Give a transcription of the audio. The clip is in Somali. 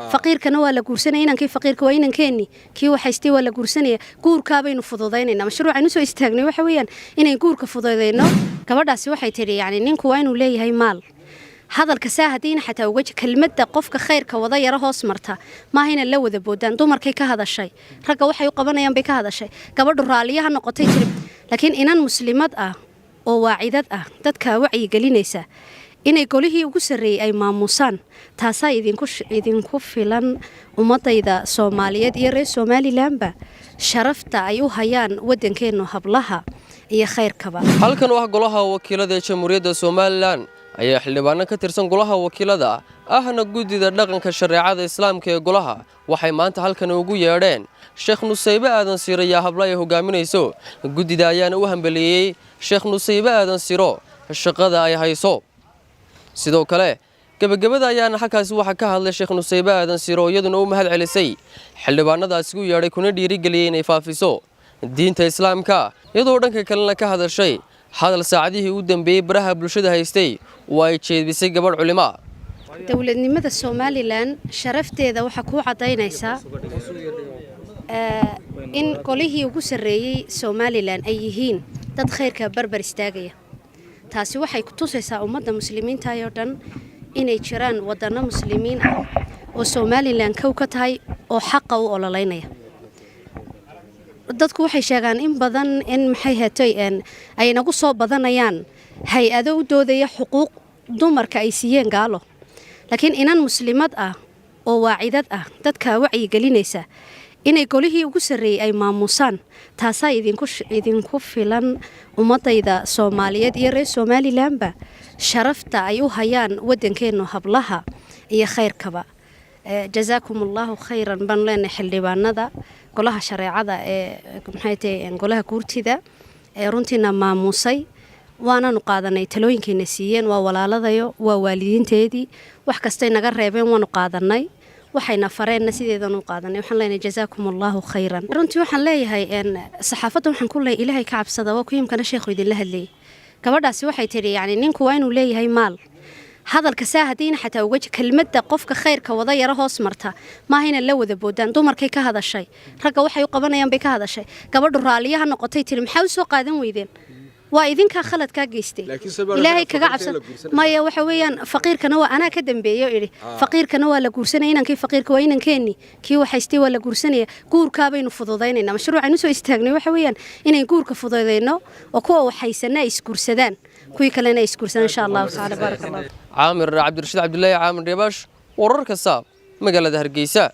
فقيركنا waa la guursanaya inankii faqirka waa inankeeni kii waxaystay waa la guursanaya guurka baynu fududeynayna mashruucan soo istaagnay waxa weeyaan inay guurka fududeyno gabadhaasi waxay tiri yaani ninku waa inuu leeyahay maal hadalka saahadiina xataa uga kelmadda qofka khayrka wada yara hoos marta ma hayna la wada boodaan dumarkay ka hadashay ragga waxay u qabanayaan bay ka hadashay gabadhu raaliyaha noqotay tiri laakiin inan muslimad ah oo waacidad ah dadka wacyi gelinaysa inay golihii ugu sareeyay ay maamusaan taasa idinku filan ummadayda Soomaaliyeed iyo reer Somalilandba sharafta ay u hayaan wadankeenu hablaha iyo khayrkaba halkan waa golaha wakiilada Jamhuuriyadda Somaliland ayaa xildhibaano ka tirsan golaha wakiilada ahna gudida dhaqanka shariicada Islaamka ee golaha waxay maanta halkan ugu yeedheen Sheekh Nusaybe Aadan Siro iyo habla ay hogaaminayso gudida ayaana u hambaleeyay Sheekh Nusaybe Aadan Siro shaqada ay hayso sidoo kale gabagabada ayaana halkaas waxa ka hadlay Sheekh Nusaybe Aadan Siro iyaduna u mahad celisay xildhibaanadaas ugu yeedhay kuna dhiirigeliyay inay faafiso diinta Islaamka iyadoo dhanka kalena ka hadashay hadal saacadihii u dambeeyay baraha bulshada haystay way jeedisay gabadh culimo dawladnimada Somaliland sharafteeda waxa ku cadaynaysa in golihii ugu sareeyay Somaliland ay yihiin dad khayrka barbar istaagaya taasi waxay ku tusaysaa ummadda muslimiinta oo dhan inay jiraan wadano muslimiin ah oo Somaliland ka tahay oo xaq u ololeynaya dadku waxay sheegaan in badan in maxay heetay ay nagu soo badanayaan hay'ado u doodaya xuquuq dumarka ay siiyeen gaalo laakiin inan muslimad ah oo waacidad ah dadka wacyi gelinaysa inay golihii ugu sareeyay ay maamusaan taasa idinku filan ummadayda Soomaaliyeed iyo reer Somalilandba sharafta ay u hayaan wadankeenu hablaha iyo khayrkaba jazaakumullahu khayran ban leena xildhibaanada golaha shariicada ee maxay tahay golaha guurtida ee runtina maamusay waana qaadanay talooyinkeena siiyeen waa walaaladayo waa waalidiinteedii wax kasta naga reebeen waanu qaadanay waxayna fareenna sideedan u qaadanay waxaan leenahay jazaakumullahu khayran runtii waxaan leeyahay saxaafadda waxaan ku leeyahay ilaahay ka cabsada waa ku yimkana sheekhu idin la hadlay gabadhaasi waxay tiri yaani ninku waa inuu leeyahay maal hadalka saahadiina xataa uga kelmadda qofka khayrka wada yara hoos marta ma hayna la wada boodaan dumarkay ka hadashay ragga waxay u qabanayaan bay ka hadashay gabadhu raaliyaha noqotay tiri maxaa u soo qaadan weydeen waa idinka khalad ka geystay ilaahay kaga cabsan maya waxa weeyaan faqirkana waa ana ka dambeeyo iri faqirkana waa la guursanaya inankii faqirka waa inankeeni kii waxaystay waa la guursanaya guurka baynu fududeynayna mashruucan soo istaagnay waxa weeyaan inay guurka fududeyno oo kuwa waxaysana isguursadaan kuwi kalena isguursadaan insha Allah ta'ala barakallahu Aamir Cabdirashiid Cabdullaahi Aamir Debash wararka saab magaalada Hargeysa